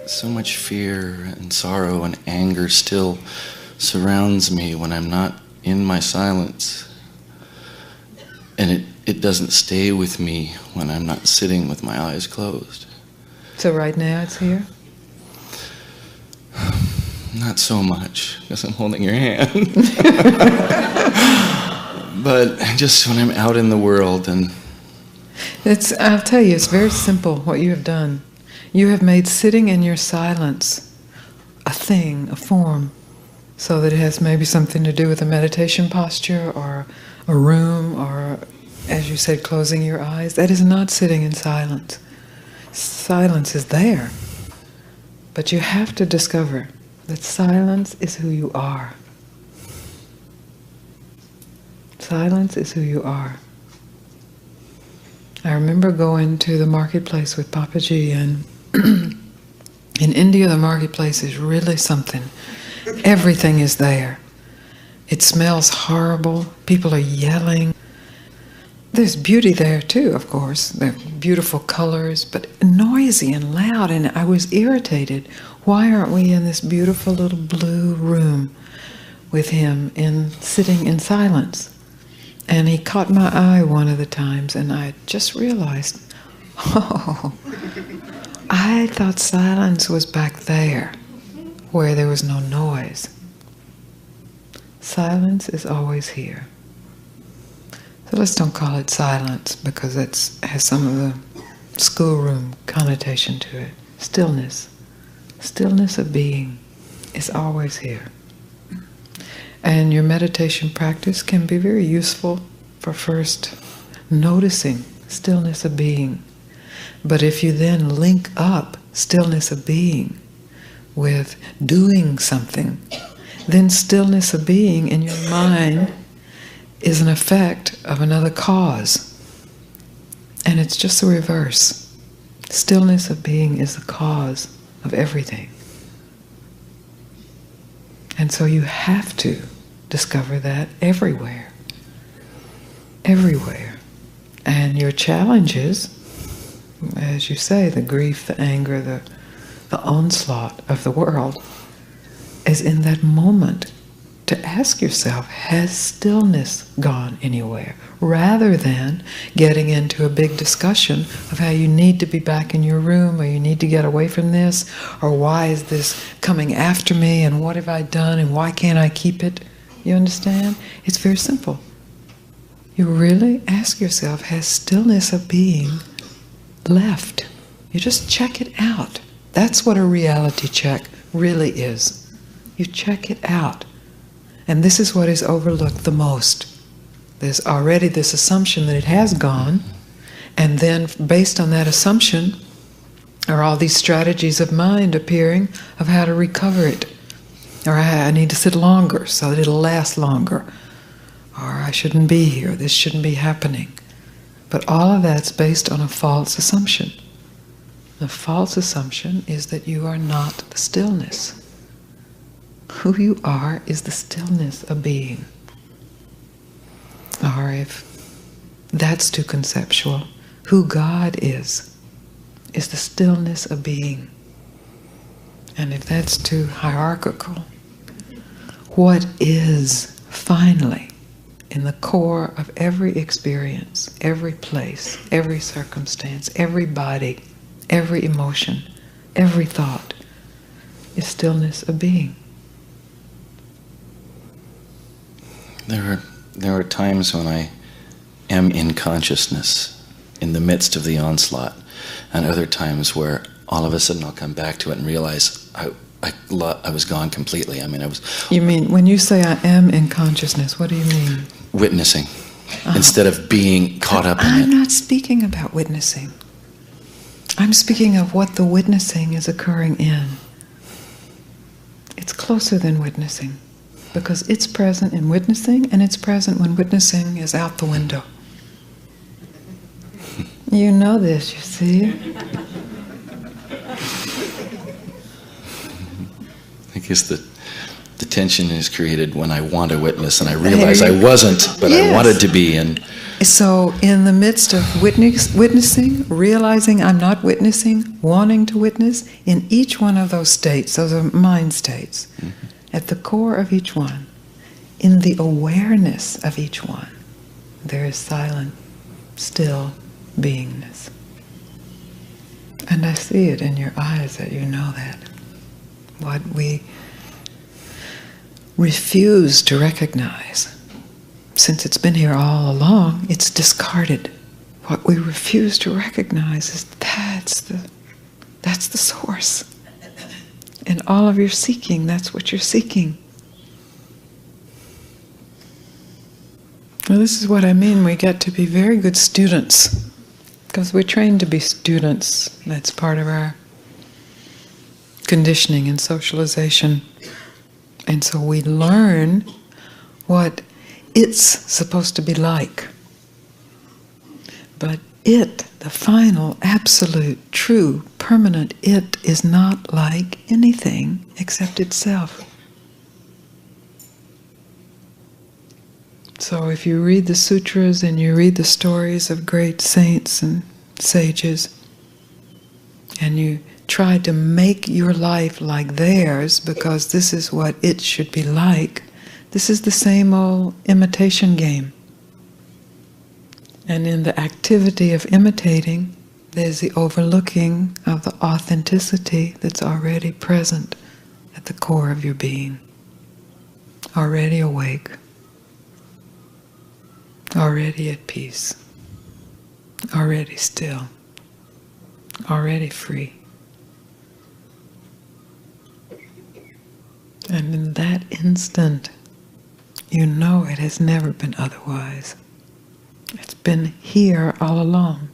so much fear and sorrow and anger still surrounds me when I'm not in my silence. And it doesn't stay with me when I'm not sitting with my eyes closed. So right now it's here? Not so much, because I'm holding your hand. But just when I'm out in the world and... I'll tell you, it's very simple what you have done. You have made sitting in your silence a thing, a form, so that it has maybe something to do with a meditation posture or a room or, as you said, closing your eyes. That is not sitting in silence. Silence is there. But you have to discover that silence is who you are. Silence is who you are. I remember going to the marketplace with Papaji, and in India the marketplace is really something. Everything is there. It smells horrible. People are yelling. There's beauty there too, of course. There are beautiful colors, but noisy and loud, and I was irritated. Why aren't we in this beautiful little blue room with him sitting in silence? And he caught my eye one of the times, and I just realized, oh, I thought silence was back there, where there was no noise. Silence is always here. So let's don't call it silence, because it has some of the schoolroom connotation to it. Stillness. Stillness of being is always here. And your meditation practice can be very useful for first noticing stillness of being. But if you then link up stillness of being with doing something, then stillness of being in your mind is an effect of another cause. And it's just the reverse. Stillness of being is the cause of everything. And so you have to discover that everywhere. Everywhere. And your challenges, as you say, the grief, the anger, the onslaught of the world, is in that moment to ask yourself, has stillness gone anywhere? Rather than getting into a big discussion of how you need to be back in your room, or you need to get away from this, or why is this coming after me, and what have I done, and why can't I keep it? You understand? It's very simple. You really ask yourself, has stillness of being left? You just check it out. That's what a reality check really is. You check it out. And this is what is overlooked the most. There's already this assumption that it has gone, and then based on that assumption are all these strategies of mind appearing of how to recover it. Or I need to sit longer so that it'll last longer. Or I shouldn't be here, this shouldn't be happening. But all of that's based on a false assumption. The false assumption is that you are not the stillness. Who you are is the stillness of being. Or if that's too conceptual, who God is the stillness of being. And if that's too hierarchical, what is finally in the core of every experience, every place, every circumstance, every body, every emotion, every thought, is stillness of being. There are times when I am in consciousness in the midst of the onslaught, and other times where all of a sudden I'll come back to it and realize I was gone completely. I mean, I was... You mean, when you say I am in consciousness, what do you mean? Witnessing, instead of being caught up in it. I'm not speaking about witnessing. I'm speaking of what the witnessing is occurring in. It's closer than witnessing, because it's present in witnessing, and it's present when witnessing is out the window. You know this, you see. I guess the tension is created when I want to witness and I realize I wasn't, but I wanted to be. And so in the midst of witnessing, realizing I'm not witnessing, wanting to witness, in each one of those states, those are mind states, at the core of each one, in the awareness of each one, there is silent, still beingness. And I see it in your eyes that you know that. What we refuse to recognize, since it's been here all along, it's discarded. What we refuse to recognize is that's the source. In all of your seeking, that's what you're seeking. Well, this is what I mean. We get to be very good students, because we're trained to be students. That's part of our conditioning and socialization. And so we learn what it's supposed to be like. But it, the final, absolute, true, permanent it, is not like anything except itself. So if you read the sutras and you read the stories of great saints and sages, and you try to make your life like theirs because this is what it should be like, this is the same old imitation game. And in the activity of imitating, there's the overlooking of the authenticity that's already present at the core of your being, already awake, already at peace, already still, already free. And in that instant, you know it has never been otherwise. It's been here all along.